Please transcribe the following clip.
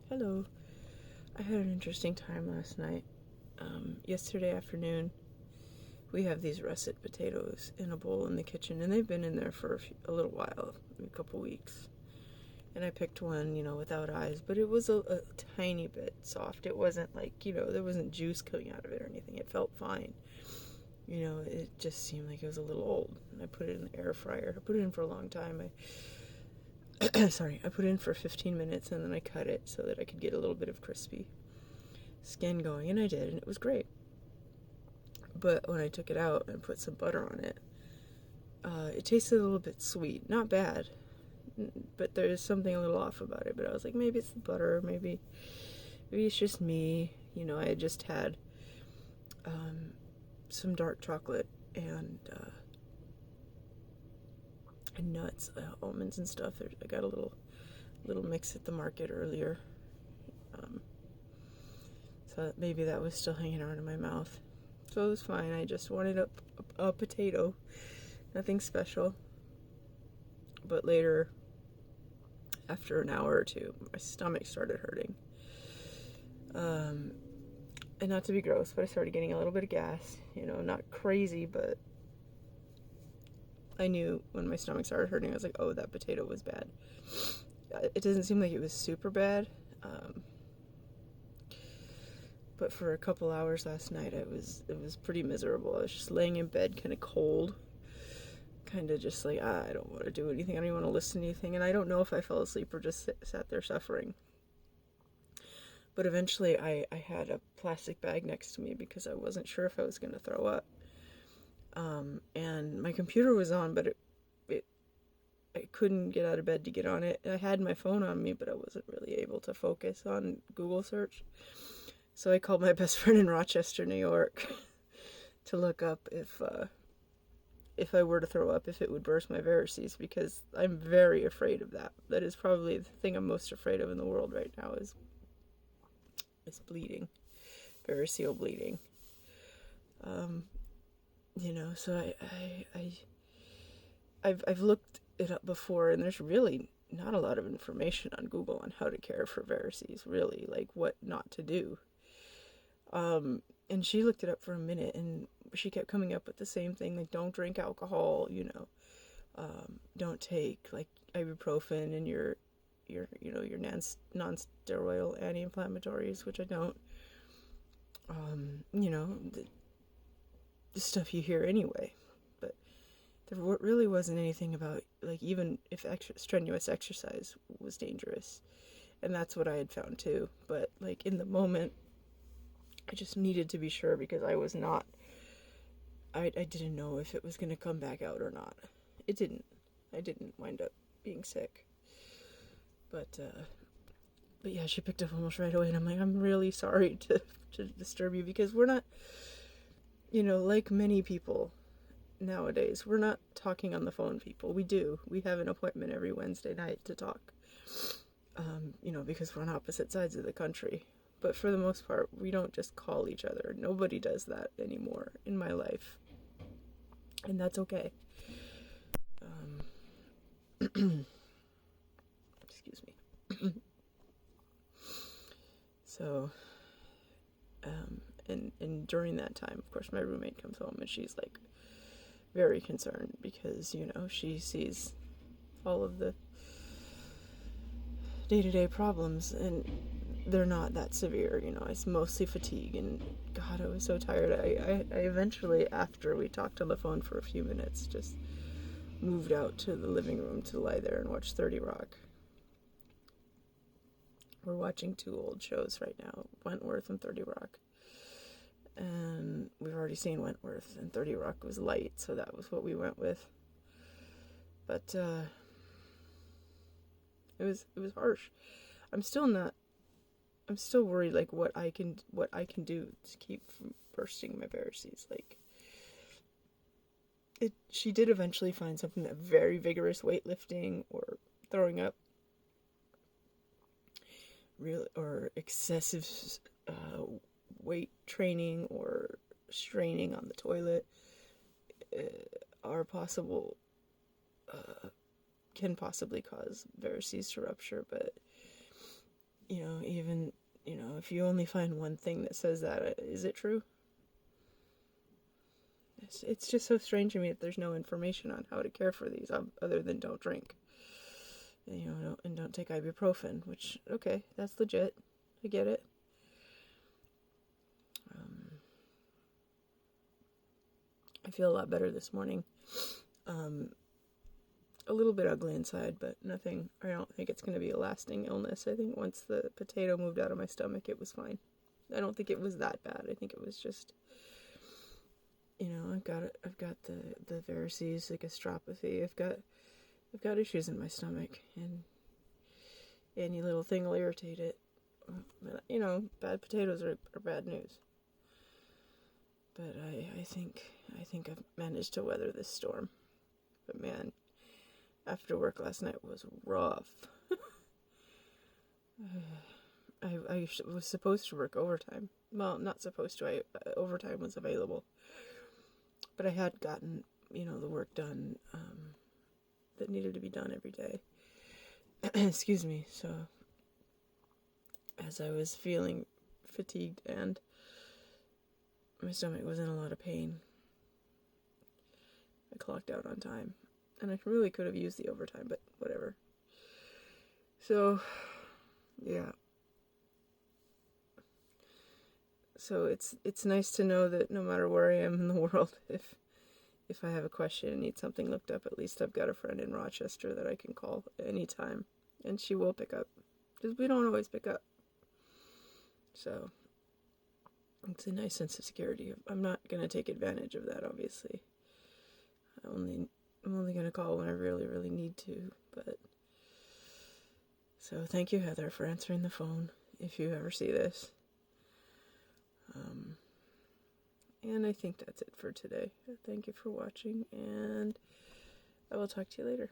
Hello. I had an interesting time last night. Yesterday afternoon, we have these russet potatoes in a bowl in the kitchen, and they've been in there for a little while, a couple weeks. And I picked one, without eyes, but it was a tiny bit soft. It wasn't like, there wasn't juice coming out of it or anything. It felt fine. It just seemed like it was a little old. And I put it in the air fryer. I put it in for a long time. I put it in for 15 minutes and then I cut it so that I could get a little bit of crispy skin going, and I did, and it was great. But when I took it out and put some butter on it, it tasted a little bit sweet. Not bad, but there's something a little off about it. But I was like, maybe it's the butter, maybe it's just me. I had just had some dark chocolate and nuts, almonds and stuff. I got a little mix at the market earlier. So maybe that was still hanging around in my mouth. So it was fine. I just wanted a potato. Nothing special. But later, after an hour or two, my stomach started hurting. And not to be gross, but I started getting a little bit of gas. Not crazy, but I knew when my stomach started hurting, I was like, oh, that potato was bad. It doesn't seem like it was super bad. But for a couple hours last night, it was pretty miserable. I was just laying in bed, kind of cold, kind of just like, I don't want to do anything. I don't even want to listen to anything. And I don't know if I fell asleep or just sat there suffering. But eventually, I had a plastic bag next to me because I wasn't sure if I was going to throw up. And my computer was on, but I couldn't get out of bed to get on it. I had my phone on me, but I wasn't really able to focus on Google search. So I called my best friend in Rochester, New York, to look up if I were to throw up, if it would burst my varices, because I'm very afraid of that. That is probably the thing I'm most afraid of in the world right now is bleeding, variceal bleeding. So I've looked it up before, and there's really not a lot of information on Google on how to care for varices, really, like what not to do. And she looked it up for a minute, and she kept coming up with the same thing, like don't drink alcohol, don't take like ibuprofen and your non-steroidal anti-inflammatories, which I don't. The stuff you hear anyway. But there really wasn't anything about like even if strenuous exercise was dangerous, and that's what I had found too. But like in the moment, I just needed to be sure because I was not. I didn't know if it was going to come back out or not. It didn't. I didn't wind up being sick. But yeah, she picked up almost right away, and I'm like, I'm really sorry to disturb you because we're not, like many people nowadays, we're not talking on the phone, people. We have an appointment every Wednesday night to talk, because we're on opposite sides of the country. But for the most part, we don't just call each other. Nobody does that anymore in my life. And that's okay. Excuse me. So, and during that time, of course, my roommate comes home and she's like very concerned because, she sees all of the day-to-day problems and they're not that severe, it's mostly fatigue, and God, I was so tired. I eventually, after we talked on the phone for a few minutes, just moved out to the living room to lie there and watch 30 Rock. We're watching two old shows right now, Wentworth and 30 Rock. And we've already seen Wentworth, and 30 Rock was light, so that was what we went with. But it was harsh. I'm still worried, like what I can do to keep from bursting my varices. Like she did eventually find something that very vigorous weightlifting or throwing up, or excessive weight training or straining on the toilet are possible. Can possibly cause varices to rupture, but even, if you only find one thing that says that, is it true? It's just so strange to me that there's no information on how to care for these other than don't drink. Don't take ibuprofen, which, okay, that's legit. I get it. I feel a lot better this morning. A little bit ugly inside, but nothing. I don't think it's going to be a lasting illness. I think once the potato moved out of my stomach, it was fine. I don't think it was that bad. I think it was just, I've got the varices, the gastropathy. I've got issues in my stomach, and any little thing will irritate it. Bad potatoes are bad news. But I think I've managed to weather this storm. But man, after work last night was rough. I was supposed to work overtime. Well, not supposed to. Overtime was available. But I had gotten, the work done that needed to be done every day. Excuse me. So, as I was feeling fatigued and my stomach was in a lot of pain, I clocked out on time. And I really could have used the overtime, but whatever. So, yeah. So it's nice to know that no matter where I am in the world, if I have a question and need something looked up, at least I've got a friend in Rochester that I can call anytime, and she will pick up, because we don't always pick up. So it's a nice sense of security. I'm not going to take advantage of that, obviously. I'm only going to call when I really, really need to, but... So thank you, Heather, for answering the phone, if you ever see this. And I think that's it for today. Thank you for watching, and I will talk to you later.